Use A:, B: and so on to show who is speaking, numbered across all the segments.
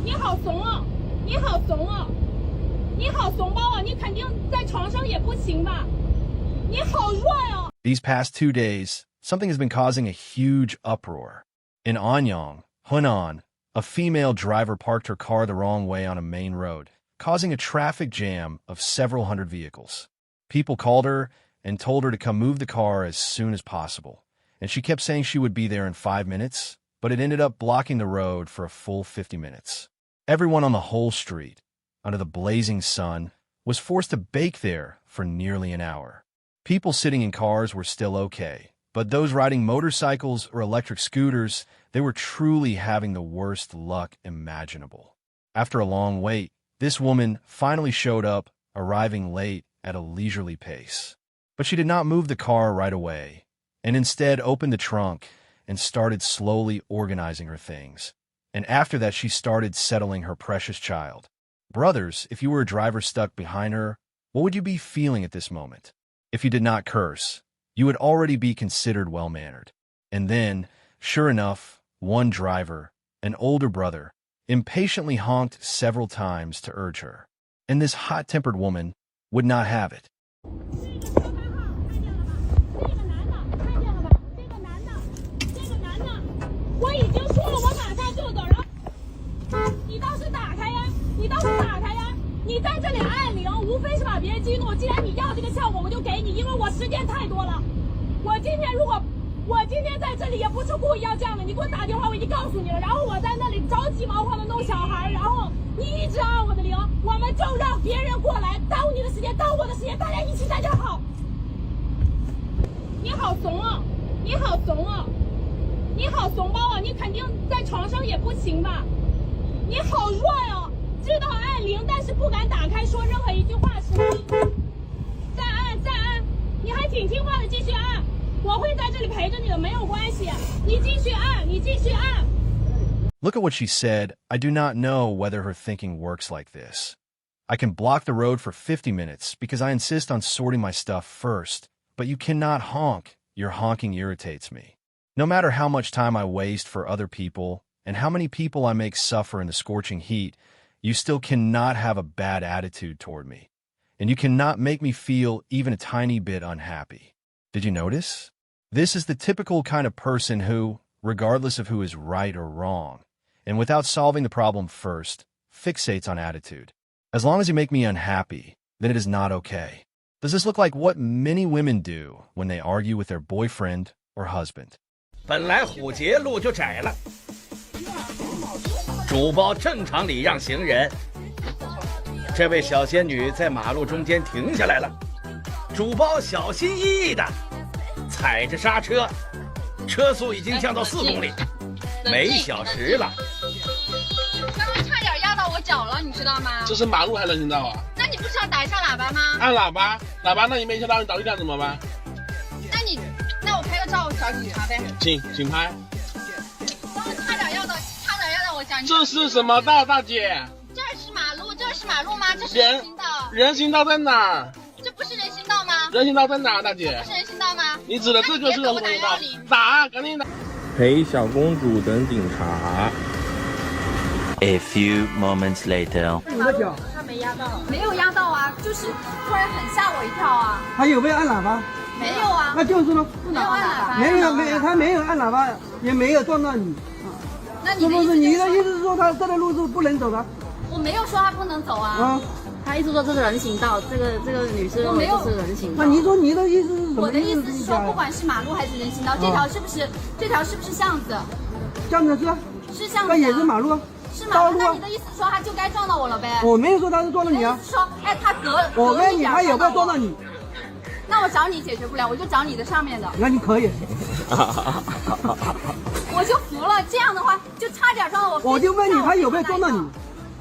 A: 你好怂啊！你好怂啊！你好怂包啊！你肯定在床上也不行吧？你好弱啊！
B: These past 2 days, something has been causing a huge uproar. In Anyang, Hunan, a female driver parked her car the wrong way on a main road, causing a traffic jam of several hundred vehicles. People called her and told her to come move the car as soon as possible, and she kept saying she would be there in 5 minutes, but it ended up blocking the road for a full 50 minutes. Everyone on the whole street, under the blazing sun, was forced to bake there for nearly an hour. People sitting in cars were still okay, but those riding motorcycles or electric scooters, they were truly having the worst luck imaginable. After a long wait, this woman finally showed up, arriving late at a leisurely pace. But she did not move the car right away, and instead opened the trunk and started slowly organizing her things. And after that, she started settling her precious child. Brothers, if you were a driver stuck behind her, what would you be feeling at this moment? If you did not curse, you would already be considered well-mannered. And then, sure enough, one driver, an older brother, impatiently honked several times to urge her. And this hot-tempered woman would not have it.
A: 我已经说了，我马上就走，然后你倒是打开呀，你倒是打开呀，你在这里按铃，无非是把别人激怒。既然你要这个效果，我就给你，因为我时间太多了。我今天在这里也不是故意要这样的，你给我打电话，我已经告诉你了。然后我在那里着急忙慌的弄小孩，然后你一直按我的铃，我们就让别人过来耽误你的时间，耽误我的时间，大家一起在这好。你好怂啊！你好怂啊！你好怂包啊！你肯定在床上也不行吧？你好弱呀！知道按铃，但是不敢打开说任何一句话是吗？再按再按，你还挺听话的，继续按，我会在这里陪着你的，没有关系。你继续按，你继续按。
B: Look at what she said. I do not know whether her thinking works like this. I can block the road for 50 minutes because I insist on sorting my stuff first, but you cannot honk. Your honking irritates me. No matter how much time I waste for other people and how many people I make suffer in the scorching heat, you still cannot have a bad attitude toward me. And you cannot make me feel even a tiny bit unhappy. Did you notice? This is the typical kind of person who, regardless of who is right or wrong, and without solving the problem first, fixates on attitude. As long as you make me unhappy, then it is not okay. Does this look like what many women do when they argue with their boyfriend or husband?
C: 本来虎节路就窄了，主包正常礼让行人。这位小仙女在马路中间停下来了，主包小心翼翼的踩着刹车，车速已经降到4公里，每小时了。
D: 刚刚差点压到我脚了，你知道吗？
E: 这是马路还人行道啊？
D: 那你不是要打一下喇叭吗？
E: 按喇叭，那你没想到你倒地上怎么办？
D: 那我拍个照找警察呗。
E: 请拍。
D: 刚刚差点压到我脚。
E: 这是什么道，大姐？
D: 这是马路吗？这是人行道。
E: 人行道在哪儿？
D: 这不是人行道吗？
E: 人行道在哪儿，大姐？
D: 这不是人行道吗？
E: 你指的这个是人行道？打，赶紧打！
F: 陪小公主等警察。
G: A few moments later，
H: 你的脚
D: 他没压到，没有压到啊，就是突然很吓我一跳啊。
H: 他有没有按喇叭？
D: 没有啊。
H: 那就是咯，
D: 不能按喇叭。
H: 没有，他没有按喇叭，也没有撞到你。
D: 那你
H: 是不是你的意思是说他这条路是不能走的？
D: 我没有说他不能走啊。
I: 他意思说这是人行道，这个女士认为这是人行道。
H: 那你说你的意思是什么？
D: 我的意思是说，不管是马路还是人行道，这条是不是巷子？
H: 巷子
D: 是巷子。
H: 那也是马路。
D: 是马路。那你的意思是说他就该撞到我了呗？
H: 我没有说他是撞到你啊。
D: 是说，哎，他
H: 我问你，他有没有撞到你？
D: 那我找你解决不了，我就找你的上面的。
H: 那你可以。
D: 我就服了，这样的话就差点撞到我。
H: 我就问你，他有没有撞到你？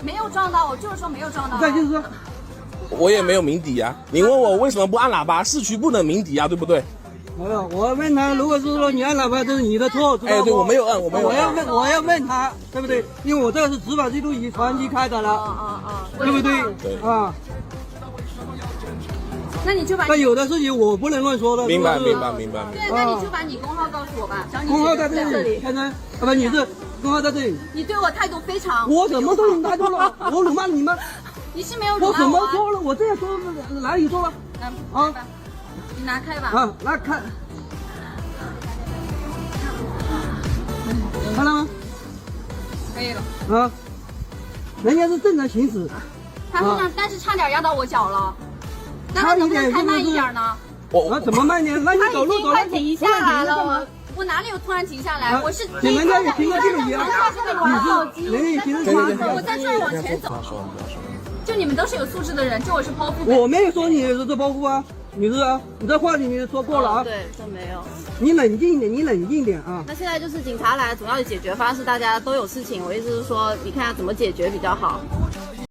D: 没有撞到，我就是说没有撞到。
H: 再就是说，
E: 我也没有鸣笛啊。你问我为什么不按喇叭？市区不能鸣笛啊，对不对？
H: 没有，我问他，如果是说你按喇叭，这是你的错。
E: 哎，对，我没有按，
H: 我要问他，对不对？因为我这个是执法记录仪传机开的了，对不对？
E: 对
H: 啊。
D: 那你就把。
H: 那有的事情我不能乱说的。
E: 明白。
D: 对，那你就把你工号告诉我吧。
H: 工号在这里，先生，不，你是干嘛在这里？
D: 你对我态度非常。
H: 我什么都态度了？我辱骂了你吗？
D: 你是没有辱
H: 我什
D: 骂我啊。
H: 么说了？我这样说哪里说了？
D: 啊，你拿开吧。
H: 啊，来看，看到吗？
D: 可以了。
H: 啊，人家是正常行驶。
D: 他非常，但是差点压到我脚了。那他能不能开慢一点呢？
H: 我怎么慢点？那你走路走
D: 快停下来了。我哪里有突然停下来？我是
H: 你们家有停车记录仪啊？
D: 人家有停车记录仪。我在这儿往前走。就你们都是有素质的人，就我是剖腹。
H: 我没有说你是剖腹啊，女士啊，你这话你说过了啊。
I: 对，这没有。
H: 你冷静一点，你冷静一点啊。
I: 那现在就是警察来，主要的解决方案是大家都有事情。我意思是说，你看怎么解决比较好。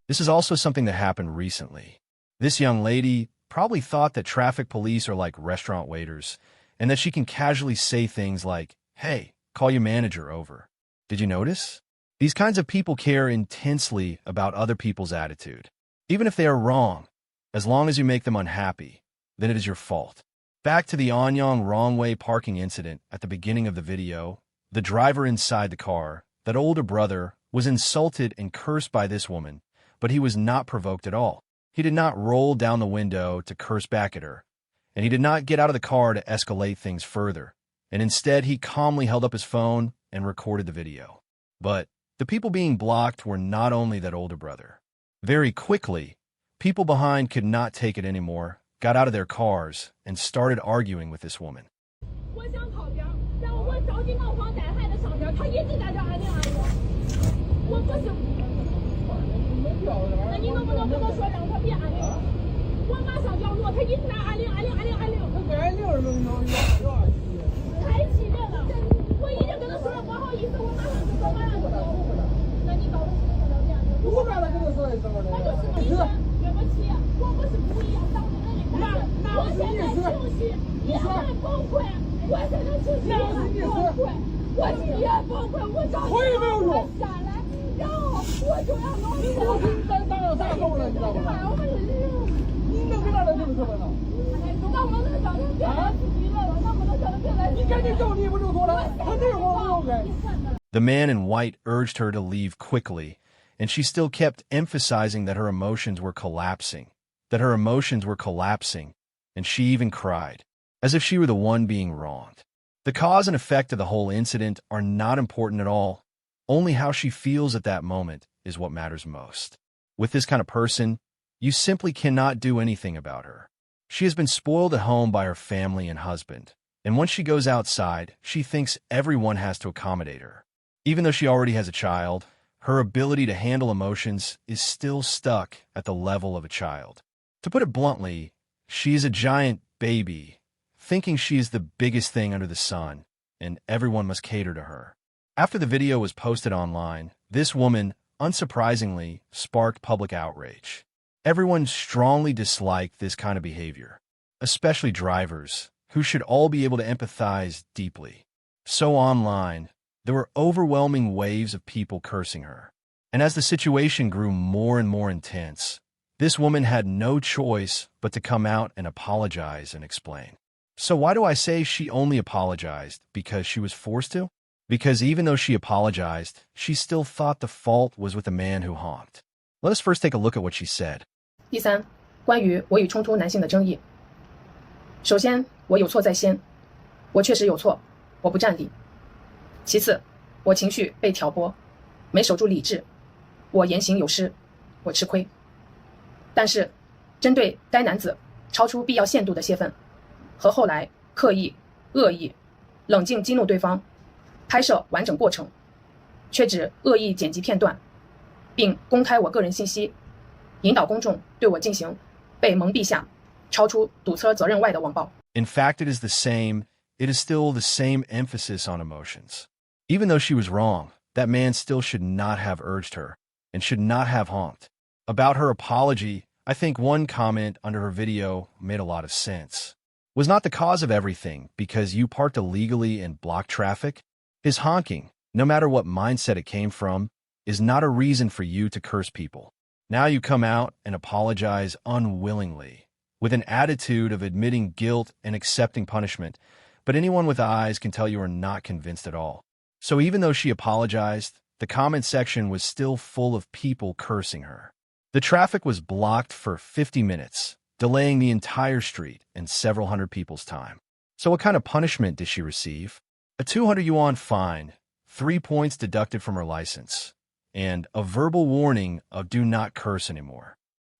B: This is also something that happened recently. This young lady probably thought that traffic police are like restaurant waiters and that she can casually say things like, "Hey, call your manager over." Did you notice? These kinds of people care intensely about other people's attitude. Even if they are wrong, as long as you make them unhappy, then it is your fault. Back to the Anyang wrong way parking incident at the beginning of the video, the driver inside the car, that older brother, was insulted and cursed by this woman, but he was not provoked at all. He did not roll down the window to curse back at her, and he did not get out of the car to escalate things further, and instead he calmly held up his phone and recorded the video. But the people being blocked were not only that older brother. Very quickly, people behind could not take it anymore, got out of their cars, and started arguing with this woman.
A: 我想跑边，然后我着急冒慌带孩子上边，他一直在这按铃按铃，我不是。那你能不能跟他说让他别按铃？我马上就要落，他一直在按铃按铃按铃按铃。他按铃太气人了！我已经跟他说了不好意思，我马上就走，马上就走。那你到底是怎么变的？我刚才跟他说的什么？他就是对不起，我不是故意要当着人的面。我现在情绪也很崩溃，我现在情绪也很崩溃，我今天崩溃，我着急我下来，然后我就要弄你。我给你当了啥够了，你知道吗？你能给他来这么说的呢？能不能叫他别来自己来了？能不能叫他别来？你赶紧叫你不就说了？他这会儿不该。
B: The man in white urged her to leave quickly, and she still kept emphasizing that her emotions were collapsing, and she even cried, as if she were the one being wronged. The cause and effect of the whole incident are not important at all. Only how she feels at that moment is what matters most. With this kind of person, you simply cannot do anything about her. She has been spoiled at home by her family and husband, and once she goes outside, she thinks everyone has to accommodate her. Even though she already has a child, her ability to handle emotions is still stuck at the level of a child. To put it bluntly, she is a giant baby, thinking she is the biggest thing under the sun, and everyone must cater to her. After the video was posted online, this woman, unsurprisingly, sparked public outrage. Everyone strongly disliked this kind of behavior, especially drivers, who should all be able to empathize deeply. So online, there were overwhelming waves of people cursing her. And as the situation grew more and more intense, this woman had no choice but to come out and apologize and explain. So why do I say she only apologized? Because she was forced to? Because even though she apologized, she still thought the fault was with the man who honked. Let us first take a look at what she said.
J: 第三，关于我与冲突男性的争议。首先，我有错在先，我确实有错，我不占理。其次，我情绪被挑拨，没守住理智，我言行有失，我吃亏。但是，针对该男子超出必要限度的泄愤，和后来刻意、恶意、冷静激怒对方，拍摄完整过程，却只恶意剪辑片段，并公开我个人信息，引导公众对我进行被蒙蔽下超出堵车责任外的网暴。
B: In fact, it is still the same emphasis on emotions. Even though she was wrong, that man still should not have urged her and should not have honked. About her apology, I think one comment under her video made a lot of sense. Was not the cause of everything because you parked illegally and blocked traffic? His honking, no matter what mindset it came from, is not a reason for you to curse people. Now you come out and apologize unwillingly, with an attitude of admitting guilt and accepting punishment, but anyone with eyes can tell you are not convinced at all. So even though she apologized, the comment section was still full of people cursing her. The traffic was blocked for 50 minutes, delaying the entire street and several hundred people's time. So what kind of punishment did she receive? A 200 yuan fine, 3 points deducted from her license, and a verbal warning of do not curse anymore.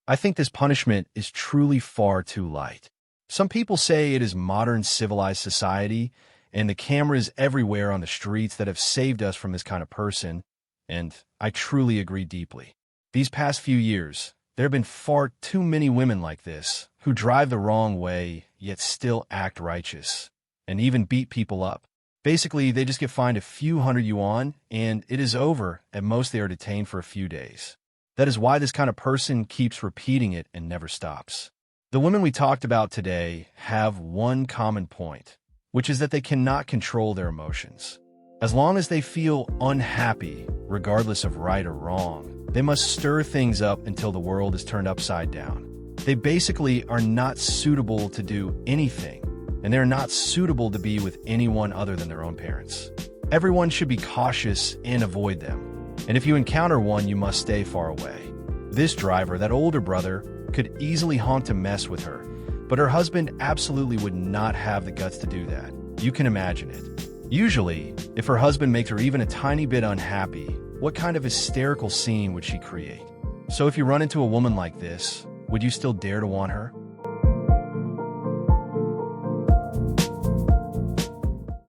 B: I think this punishment is truly far too light. Some people say it is modern civilized society and the cameras everywhere on the streets that have saved us from this kind of person, and I truly agree deeply. These past few years, there have been far too many women like this who drive the wrong way yet still act righteous and even beat people up. Basically, they just get fined a few hundred yuan and it is over. At most, they are detained for a few days. That is why this kind of person keeps repeating it and never stops. The women we talked about today have one common point, which is that they cannot control their emotions. As long as they feel unhappy, regardless of right or wrong, they must stir things up until the world is turned upside down. They basically are not suitable to do anything, and they're not suitable to be with anyone other than their own parents. Everyone should be cautious and avoid them. And if you encounter one, you must stay far away. This driver, that older brother, could easily honk to mess with her, but her husband absolutely would not have the guts to do that. You can imagine it. Usually, if her husband makes her even a tiny bit unhappy, what kind of hysterical scene would she create? So if you run into a woman like this, would you still dare to want her?